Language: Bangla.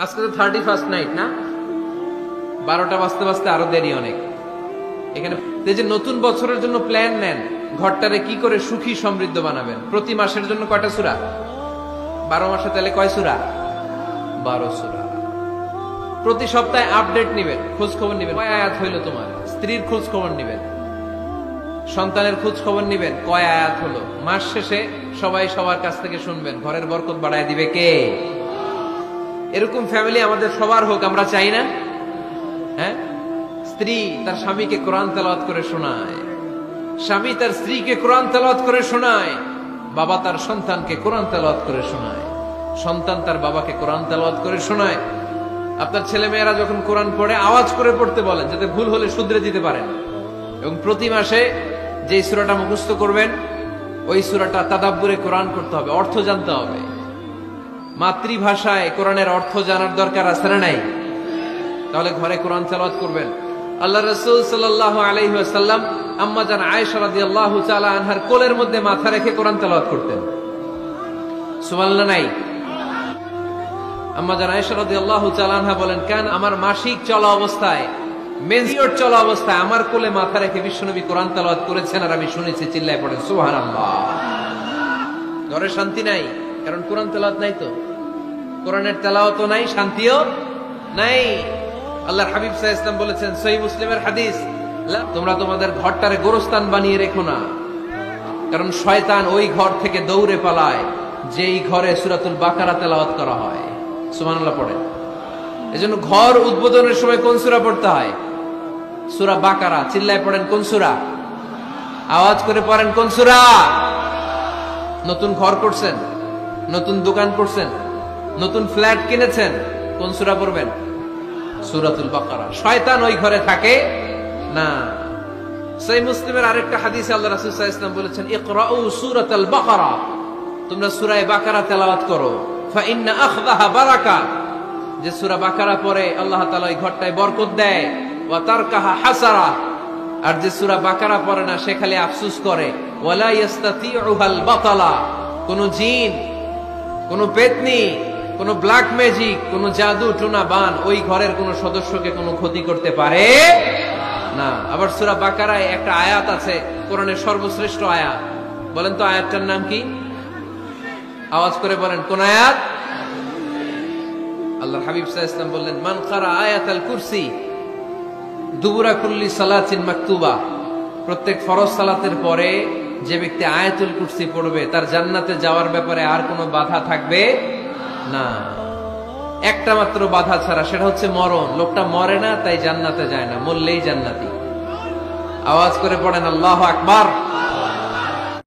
আজকে তো 31st নাইট না, 12টা বাজতে বাজতে আরো দেরি অনেক। এখানে যে নতুন বছরের জন্য প্ল্যান নেন, ঘরটারে কি করে সুখী সমৃদ্ধ বানাবেন। প্রতি মাসের জন্য কয়টা সূরা? 12 মাসে তাহলে কয় সূরা? 12 সূরা। প্রতি সপ্তাহে আপডেট নিবেন, খোঁজ খবর নিবেন, কয় আয়াত হইলো তোমার। স্ত্রীর খোঁজ খবর নিবেন, সন্তানের খোঁজ খবর নিবেন, কয় আয়াত হলো। মাস শেষে সবাই সবার কাছ থেকে শুনবেন, ঘরের বরকত বাড়ায় দিবে কে? এরকম ফ্যামিলি আমাদের সবার হোক, আমরা চাই না? হ্যাঁ, স্ত্রী তার স্বামীকে কোরআন তেলাওয়াত করে শোনায়, স্বামী তার স্ত্রীকে কোরআন তেলাওয়াত করে শোনায়, বাবা তার সন্তানকে কোরআন তেলাওয়াত করে শোনায়, সন্তান তার বাবাকে কোরআন তেলাওয়াত করে শোনায়। আপনার ছেলে মেয়েরা যখন কোরআন পড়ে আওয়াজ করে পড়তে বলেন, যাতে ভুল হলে শুধরে দিতে পারেন। এবং প্রতি মাসে যে সূরাটা মুখস্থ করবেন, ওই সূরাটা তাদাব্বুরে কোরআন করতে হবে, অর্থ জানতে হবে। মাতৃভাষায় কোরআনের অর্থ জানার দরকার আছে না নাই? তাহলে ঘরে কোরআন তেলাওয়াত করবেন। আল্লাহ রাসূল সাল্লাল্লাহু আলাইহি ওয়াসাল্লাম আম্মা জান আয়েশা রাদিয়াল্লাহু তাআলা আনহার কোলের মধ্যে মাথা রেখে কোরআন তেলাওয়াত করতেন। সুবহানাল্লাহ নাই? আম্মা জান আয়েশা রাদিয়াল্লাহু তাআলা আনহা বলেন, কেন আমার মাসিক চলা অবস্থায়, মেনসিওর চলা অবস্থায় আমার কোলে মাথা রেখে বিশ্বনবী কোরআন তেলাওয়াত করেছেন, আর আমি শুনেছি। চিল্লায় পড়েন সুবহানাল্লাহ। ঘরে শান্তি নাই, কারণ কোরআন তেলাওয়াত নাই। তো কোরআনের তেলাওয়াতও নাই, শান্তিও নাই। আল্লাহর হাবিব সাল্লাল্লাহু আলাইহি ওয়াসাল্লাম বলেছেন, সহিহ মুসলিমের হাদিস, তোমরা তোমাদের ঘরটারে গোরস্থান বানিয়ে রেখো না, কারণ শয়তান ওই ঘর থেকে দৌড়ে পালায় যেই ঘরে সূরাতুল বাকারা তেলাওয়াত করা হয়। সুবহানাল্লাহ পড়েন। এজন্য ঘর উদ্বোধনের সময় কোন সূরা পড়তে হয়? সূরা বাকারা। চিল্লায় পড়েন কোন সূরা? আওয়াজ করে পড়েন কোন সূরা? নতুন ঘর করছেন, নতুন দোকান করছেন, নতুন ফ্ল্যাট কিনেছেন, কোন সূরা পড়বেন? সূরাতুল বাকারা। শয়তান ওই ঘরে থাকে না। সহিহ মুসলিমের আরেকটা হাদিসে আল্লাহ রাসূল সাল্লাল্লাহু আলাইহি ওয়াসাল্লাম বলেছেন, ইকরাউ সূরাতাল বাকারা, তোমরা সূরা বাকারা তেলাওয়াত করো। ফা ইন্না আখযাহা বারাকা, যে সূরা বাকারা পড়ে আল্লাহ তাআলা এই ঘরটায় বরকত দেয়। ওয়া তারকাহা হাসারা, আর যে সূরা বাকারা পড়ে না সে খালি আফসোস করে। ওয়ালা ইস্তাতিউহাল বাতালা, কোন জিন, কোন পেতনি, কোন ব্ল্যাক ম্যাজিক, কোন জাদু টোনা বান ওই ঘরের কোন সদস্যকে কোনো ক্ষতি করতে পারে না। আবার সূরা বাকারায় একটা আয়াত আছে, কোরআনের সর্বশ্রেষ্ঠ আয়াত। বলেন তো আয়াতটার নাম কি? আওয়াজ করে বলেন কোন আয়াত? আল্লাহর হাবিব সাল্লাল্লাহু আলাইহি ওয়াসাল্লাম বললেন, মান ক্বারা আয়াতাল কুরসি দুবুরা কুল্লি সালাতিন মাকতুবা, প্রত্যেক ফরজ সালাতের পরে যে ব্যক্তি আয়াতুল কুরসি পড়বে তার জান্নাতে যাওয়ার ব্যাপারে আর কোনো বাধা থাকবে না। একটা মাত্র বাধা ছাড়া, সেটা হচ্ছে মরণ। লোকটা মরে না তাই জান্নাতে যায় না, মরলেই জান্নাতি। আওয়াজ করে পড়েন আল্লাহু আকবার।